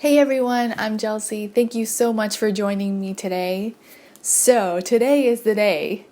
Hey everyone, I'm Jelsy. Thank you so much for joining me today. So, today is the day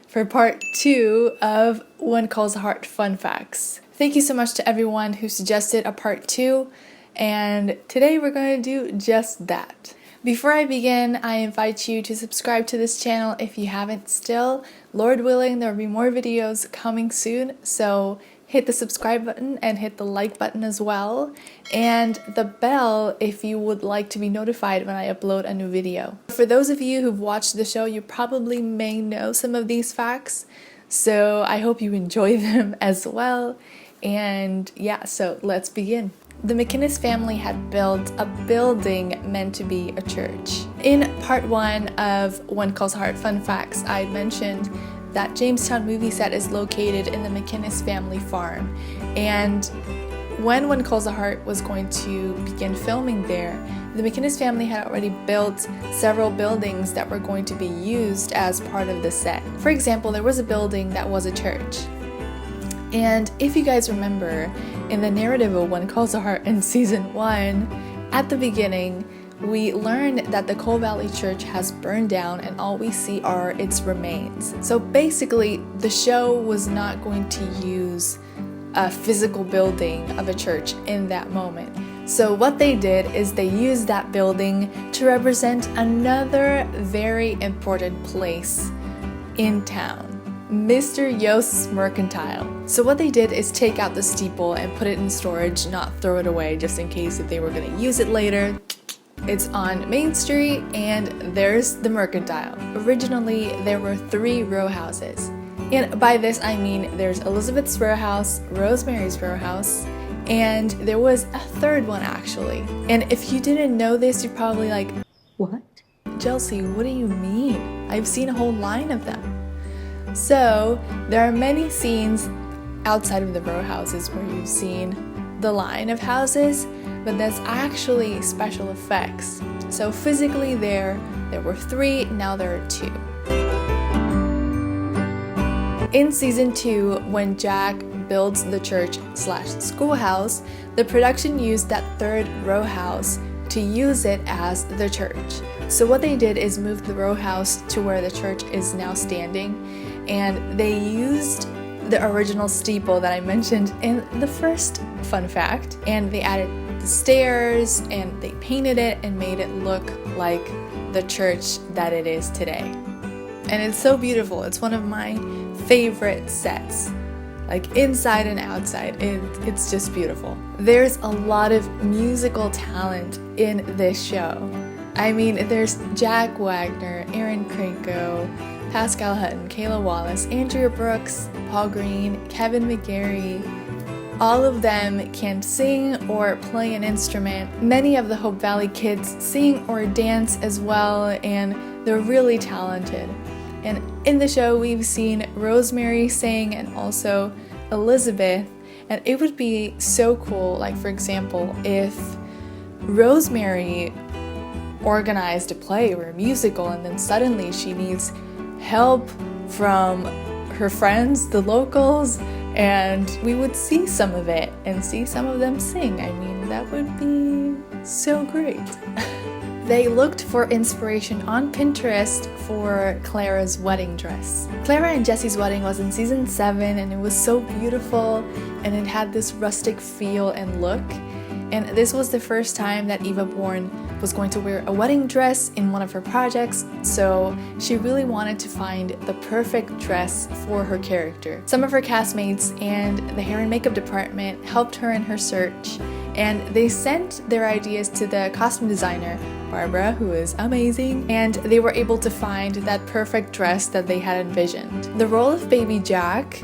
for part 2 of One Calls Heart Fun Facts. Thank you so much to everyone who suggested a part 2, and today we're going to do just that. Before I begin, I invite you to subscribe to this channel if you haven't still. Lord willing, there will be more videos coming soon, so hit the subscribe button and hit the like button as well, and the bell if you would like to be notified when I upload a new video. For those of you who've watched the show, you probably may know some of these facts, so I hope you enjoy them as well. And yeah, so let's begin. The McInnes family had built a building meant to be a church. In part 1 of One Calls Heart Fun Facts, I mentioned that Jamestown Movie Set is located in the McInnes family farm. And when One Calls Heart was going to begin filming there, the McInnes family had already built several buildings that were going to be used as part of the set. For example, there was a building that was a church. And if you guys remember, in the narrative of One Calls Heart in season 1, at the beginning, we learned that the Coal Valley Church has burned down and all we see are its remains. So basically, the show was not going to use a physical building of a church in that moment. So what they did is they used that building to represent another very important place in town, Mr. Yost's Mercantile. So what they did is take out the steeple and put it in storage, not throw it away just in case if they were going to use it later. It's on Main Street and there's the Mercantile. Originally, there were 3 row houses. And by this I mean there's Elizabeth's row house, Rosemary's row house, and there was a third one actually. And if you didn't know this, you're probably like, what? Jelsy, what do you mean? I've seen a whole line of them. So there are many scenes outside of the row houses where you've seen the line of houses, but that's actually special effects. So physically there were 3, now there are 2. In season 2, when Jack builds the church/schoolhouse, the production used that 3rd row house to use it as the church. So what they did is move the row house to where the church is now standing, and they used the original steeple that I mentioned in the first fun fact, and they added the stairs and they painted it and made it look like the church that it is today. And it's so beautiful. It's one of my favorite sets, like inside and outside. It's just beautiful. There's a lot of musical talent in this show. I mean, there's Jack Wagner, Aaron Krenko, Pascal Hutton, Kayla Wallace, Andrea Brooks, Paul Green, Kevin McGarry. All of them can sing or play an instrument. Many of the Hope Valley kids sing or dance as well, and they're really talented. And in the show, we've seen Rosemary sing and also Elizabeth, and it would be so cool, like for example, if Rosemary organized a play or a musical and then suddenly she needs help from her friends, the locals, and we would see some of it and see some of them sing. I mean, that would be so great. They looked for inspiration on Pinterest for Clara's wedding dress. Clara and Jesse's wedding was in season 7 and it was so beautiful and it had this rustic feel and look. And this was the first time that Eva Bourne was going to wear a wedding dress in one of her projects, so she really wanted to find the perfect dress for her character. Some of her castmates and the hair and makeup department helped her in her search, and they sent their ideas to the costume designer, Barbara, who is amazing, and they were able to find that perfect dress that they had envisioned. The role of baby Jack,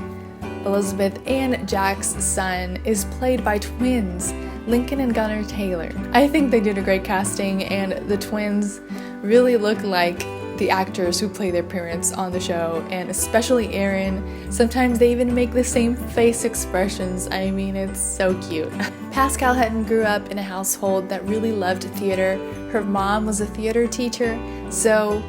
Elizabeth and Jack's son, is played by twins, Lincoln and Gunnar Taylor. I think they did a great casting, and the twins really look like the actors who play their parents on the show, and especially Aaron. Sometimes they even make the same face expressions. I mean, it's so cute. Pascal Hutton grew up in a household that really loved theater. Her mom was a theater teacher, so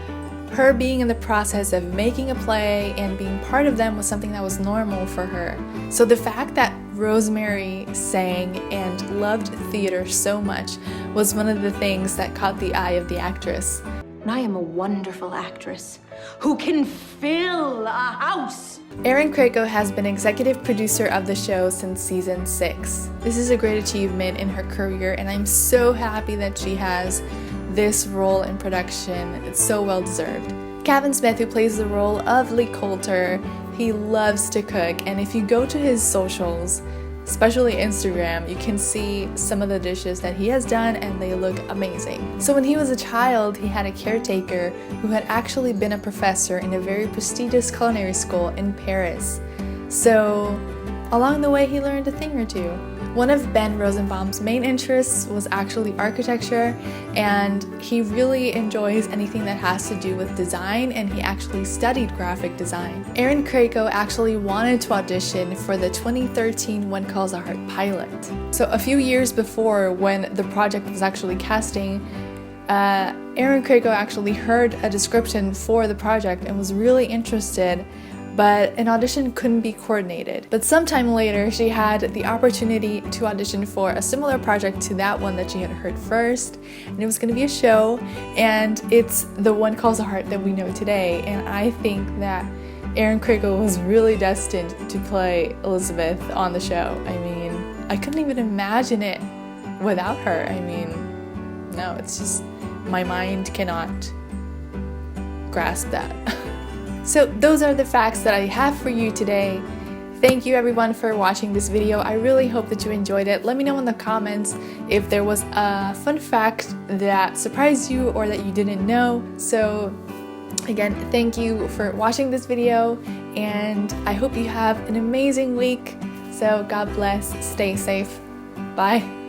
her being in the process of making a play and being part of them was something that was normal for her. So the fact that Rosemary sang and loved theater so much was one of the things that caught the eye of the actress. And I am a wonderful actress who can fill a house. Erin Krakow has been executive producer of the show since season 6. This is a great achievement in her career, and I'm so happy that she has this role in production. It's so well deserved. Kevin Smith, who plays the role of Lee Coulter, he loves to cook, and if you go to his socials, especially Instagram, you can see some of the dishes that he has done and they look amazing. So when he was a child, he had a caretaker who had actually been a professor in a very prestigious culinary school in Paris. So along the way, he learned a thing or two. One of Ben Rosenbaum's main interests was actually architecture, and he really enjoys anything that has to do with design, and he actually studied graphic design. Erin Krakow actually wanted to audition for the 2013 One Calls a Heart pilot. So a few years before, when the project was actually casting, Erin Krakow actually heard a description for the project and was really interested, but an audition couldn't be coordinated. But sometime later, she had the opportunity to audition for a similar project to that one that she had heard first, and it was going to be a show, and it's the One Calls a Heart that we know today. And I think that Erin Krakow was really destined to play Elizabeth on the show. I mean, I couldn't even imagine it without her. I mean, no, it's just, my mind cannot grasp that. So those are the facts that I have for you today. Thank you everyone for watching this video. I really hope that you enjoyed it. Let me know in the comments if there was a fun fact that surprised you or that you didn't know. So again, thank you for watching this video, and I hope you have an amazing week. So God bless, stay safe, bye.